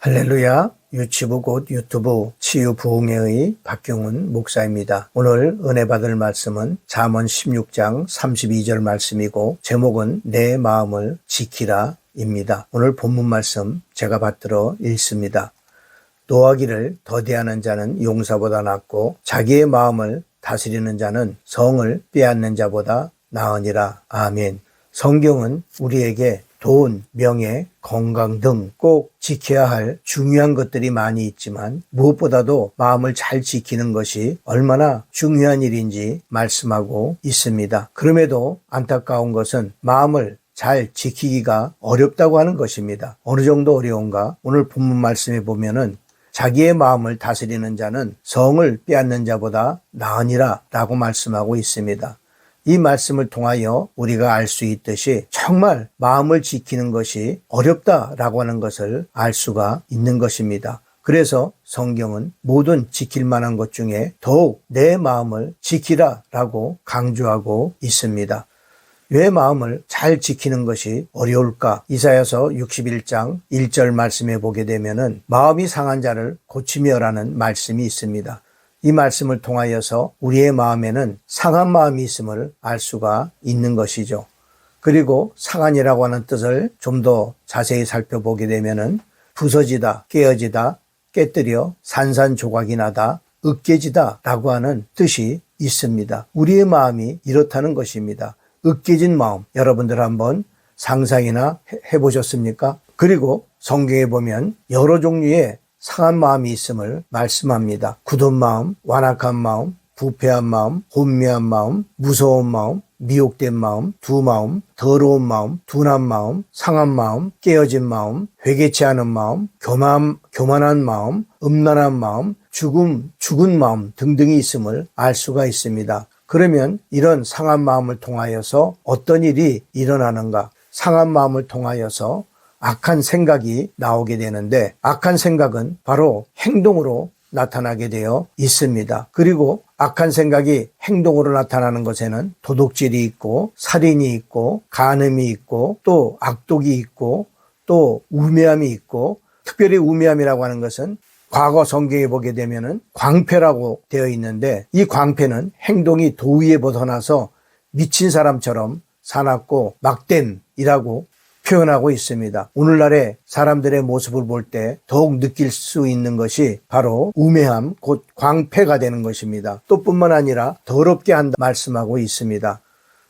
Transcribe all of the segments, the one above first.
할렐루야. 유치부 곧 유튜브 치유부흥회의 박경훈 목사입니다. 오늘 은혜 받을 말씀은 잠언 16장 32절 말씀이고 제목은 내 마음을 지키라 입니다. 오늘 본문 말씀 제가 받들어 읽습니다. 노하기를 더디하는 자는 용사보다 낫고 자기의 마음을 다스리는 자는 성을 빼앗는 자보다 나으니라. 아멘. 성경은 우리에게 돈, 명예, 건강 등 꼭 지켜야 할 중요한 것들이 많이 있지만 무엇보다도 마음을 잘 지키는 것이 얼마나 중요한 일인지 말씀하고 있습니다. 그럼에도 안타까운 것은 마음을 잘 지키기가 어렵다고 하는 것입니다. 어느 정도 어려운가? 오늘 본문 말씀에 보면은 자기의 마음을 다스리는 자는 성을 빼앗는 자보다 나으니라 라고 말씀하고 있습니다. 이 말씀을 통하여 우리가 알 수 있듯이 정말 마음을 지키는 것이 어렵다라고 하는 것을 알 수가 있는 것입니다. 그래서 성경은 모든 지킬 만한 것 중에 더욱 내 마음을 지키라라고 강조하고 있습니다. 왜 마음을 잘 지키는 것이 어려울까? 이사야서 61장 1절 말씀에 보게 되면은 마음이 상한 자를 고치며라는 말씀이 있습니다. 이 말씀을 통하여서 우리의 마음에는 상한 마음이 있음을 알 수가 있는 것이죠. 그리고 상한이라고 하는 뜻을 좀 더 자세히 살펴보게 되면은 부서지다, 깨어지다, 깨뜨려 산산조각이 나다, 으깨지다 라고 하는 뜻이 있습니다. 우리의 마음이 이렇다는 것입니다. 으깨진 마음, 여러분들 한번 상상이나 해보셨습니까? 그리고 성경에 보면 여러 종류의 상한 마음이 있음을 말씀합니다. 굳은 마음, 완악한 마음, 부패한 마음, 혼미한 마음, 무서운 마음, 미혹된 마음, 두 마음, 더러운 마음, 둔한 마음, 상한 마음, 깨어진 마음, 회개치 않은 마음, 교만한 마음, 음란한 마음, 죽은 마음 등등이 있음을 알 수가 있습니다. 그러면 이런 상한 마음을 통하여서 어떤 일이 일어나는가? 상한 마음을 통하여서 악한 생각이 나오게 되는데 악한 생각은 바로 행동으로 나타나게 되어 있습니다. 그리고 악한 생각이 행동으로 나타나는 것에는 도둑질이 있고 살인이 있고 간음이 있고 또 악독이 있고 또 우매함이 있고 특별히 우매함이라고 하는 것은 과거 성경에 보게 되면은 광패라고 되어 있는데 이 광패는 행동이 도의에 벗어나서 미친 사람처럼 사납고 막댐이라고 표현하고 있습니다. 오늘날의 사람들의 모습을 볼 때 더욱 느낄 수 있는 것이 바로 우매함, 곧 광패가 되는 것입니다. 또 뿐만 아니라 더럽게 한다 말씀하고 있습니다.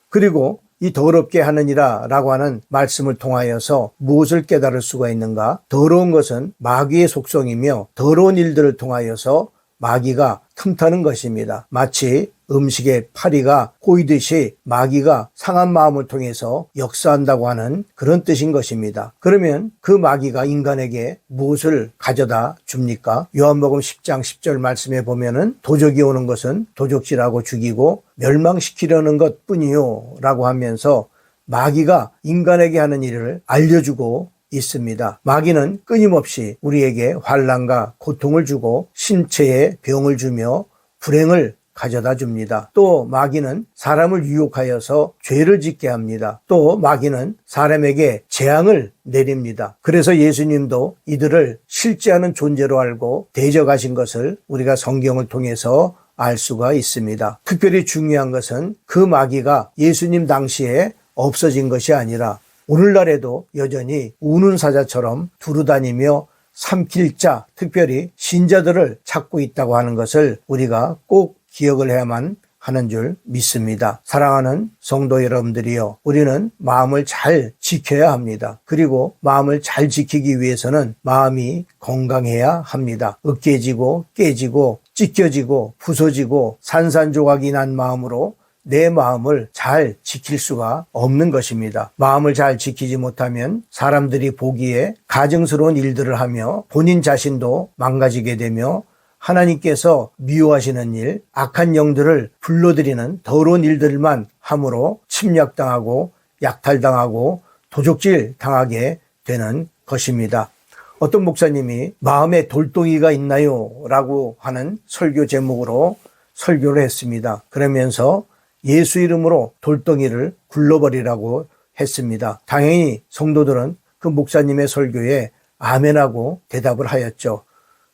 그리고 이 더럽게 하느니라 라고 하는 말씀을 통하여서 무엇을 깨달을 수가 있는가? 더러운 것은 마귀의 속성이며 더러운 일들을 통하여서 마귀가 틈타는 것입니다. 마치 음식에 파리가 꼬이듯이 마귀가 상한 마음을 통해서 역사한다고 하는 그런 뜻인 것입니다. 그러면 그 마귀가 인간에게 무엇을 가져다 줍니까? 요한복음 10장 10절 말씀에 보면은 도적이 오는 것은 도적질하고 죽이고 멸망시키려는 것뿐이요 라고 하면서 마귀가 인간에게 하는 일을 알려주고 있습니다. 마귀는 끊임없이 우리에게 환난과 고통을 주고 신체에 병을 주며 불행을 가져다 줍니다. 또 마귀는 사람을 유혹하여서 죄를 짓게 합니다. 또 마귀는 사람에게 재앙을 내립니다. 그래서 예수님도 이들을 실제하는 존재로 알고 대적하신 것을 우리가 성경을 통해서 알 수가 있습니다. 특별히 중요한 것은 그 마귀가 예수님 당시에 없어진 것이 아니라 오늘날에도 여전히 우는 사자처럼 두루다니며 삼킬 자, 특별히 신자들을 찾고 있다고 하는 것을 우리가 꼭 기억을 해야만 하는 줄 믿습니다. 사랑하는 성도 여러분들이여, 우리는 마음을 잘 지켜야 합니다. 그리고 마음을 잘 지키기 위해서는 마음이 건강해야 합니다. 으깨지고 깨지고 찢겨지고 부서지고 산산조각이 난 마음으로 내 마음을 잘 지킬 수가 없는 것입니다. 마음을 잘 지키지 못하면 사람들이 보기에 가증스러운 일들을 하며 본인 자신도 망가지게 되며 하나님께서 미워하시는 일, 악한 영들을 불러들이는 더러운 일들만 함으로 침략당하고 약탈당하고 도적질 당하게 되는 것입니다. 어떤 목사님이 마음에 돌덩이가 있나요? 라고 하는 설교 제목으로 설교를 했습니다. 그러면서 예수 이름으로 돌덩이를 굴러버리라고 했습니다. 당연히 성도들은 그 목사님의 설교에 아멘하고 대답을 하였죠.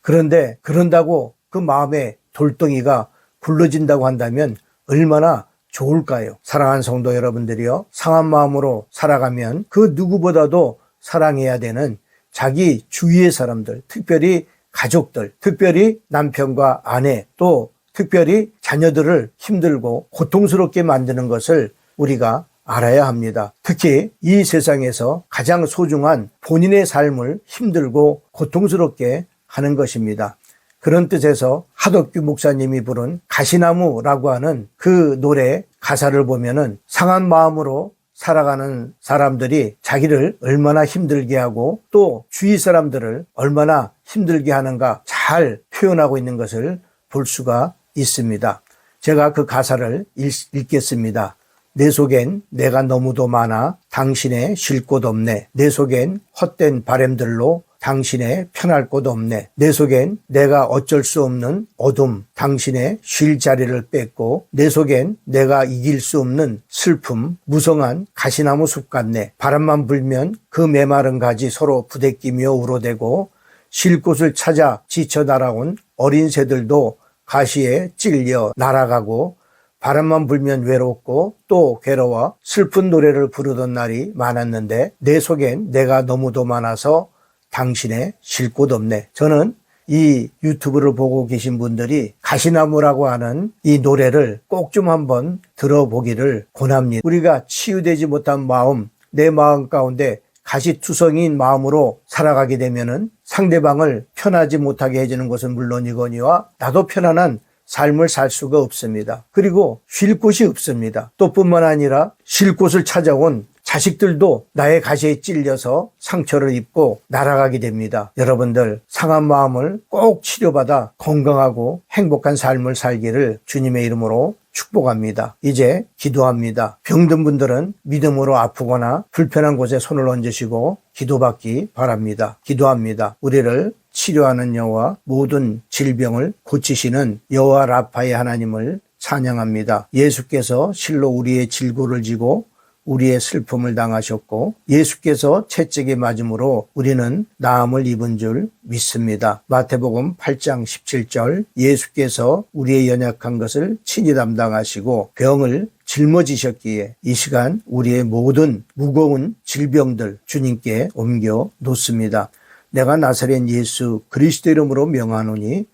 그런데 그런다고 그 마음에 돌덩이가 굴러진다고 한다면 얼마나 좋을까요? 사랑하는 성도 여러분들이요, 상한 마음으로 살아가면 그 누구보다도 사랑해야 되는 자기 주위의 사람들, 특별히 가족들, 특별히 남편과 아내, 또 특별히 자녀들을 힘들고 고통스럽게 만드는 것을 우리가 알아야 합니다. 특히 이 세상에서 가장 소중한 본인의 삶을 힘들고 고통스럽게 하는 것입니다. 그런 뜻에서 하덕규 목사님이 부른 가시나무라고 하는 그 노래 가사를 보면은 상한 마음으로 살아가는 사람들이 자기를 얼마나 힘들게 하고 또 주위 사람들을 얼마나 힘들게 하는가 잘 표현하고 있는 것을 볼 수가 있습니다. 제가 그 가사를 읽겠습니다. 내 속엔 내가 너무도 많아 당신의 쉴 곳 없네. 내 속엔 헛된 바램들로 당신의 편할 곳 없네. 내 속엔 내가 어쩔 수 없는 어둠, 당신의 쉴 자리를 뺏고 내 속엔 내가 이길 수 없는 슬픔, 무성한 가시나무 숲 같네. 바람만 불면 그 메마른 가지 서로 부대끼며 울어대고 쉴 곳을 찾아 지쳐 날아온 어린 새들도 가시에 찔려 날아가고 바람만 불면 외롭고 또 괴로워 슬픈 노래를 부르던 날이 많았는데 내 속엔 내가 너무도 많아서 당신의 쉴 곳 없네. 저는 이 유튜브를 보고 계신 분들이 가시나무라고 하는 이 노래를 꼭 좀 한번 들어보기를 권합니다. 우리가 치유되지 못한 마음, 내 마음 가운데 가시투성이인 마음으로 살아가게 되면은 상대방을 편하지 못하게 해주는 것은 물론이거니와 나도 편안한 삶을 살 수가 없습니다. 그리고 쉴 곳이 없습니다. 또 뿐만 아니라 쉴 곳을 찾아온 자식들도 나의 가시에 찔려서 상처를 입고 날아가게 됩니다. 여러분들 상한 마음을 꼭 치료받아 건강하고 행복한 삶을 살기를 주님의 이름으로 축복합니다. 이제 기도합니다. 병든 분들은 믿음으로 아프거나 불편한 곳에 손을 얹으시고 기도받기 바랍니다. 기도합니다. 우리를 치료하는 여호와, 모든 질병을 고치시는 여호와 라파의 하나님을 찬양합니다. 예수께서 실로 우리의 질고를 지고 우리의 슬픔을 당하셨고 예수께서 채찍에 맞음으로 우리는 나음을 입은 줄 믿습니다. 마태복음 8장 17절 예수께서 우리의 연약한 것을 친히 담당하시고 병을 짊어지셨기에 이 시간 우리의 모든 무거운 질병들 주님께 옮겨 놓습니다. 내가 나사렛 예수 그리스도 이름으로 명하노니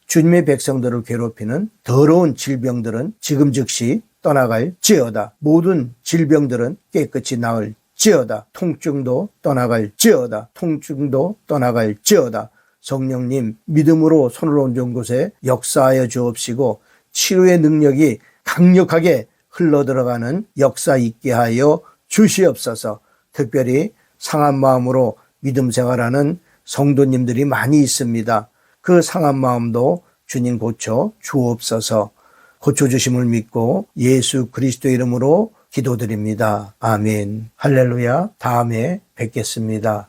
주님의 백성들을 괴롭히는 더러운 질병들은 지금 즉시 떠나갈지어다. 모든 질병들은 깨끗이 나을지어다. 통증도 떠나갈지어다. 통증도 떠나갈지어다. 성령님 믿음으로 손을 얹은 곳에 역사하여 주옵시고 치료의 능력이 강력하게 흘러들어가는 역사 있게 하여 주시옵소서. 특별히 상한 마음으로 믿음 생활하는 성도님들이 많이 있습니다. 그 상한 마음도 주님 고쳐 주옵소서. 고쳐주심을 믿고 예수 그리스도 이름으로 기도드립니다. 아멘. 할렐루야. 다음에 뵙겠습니다.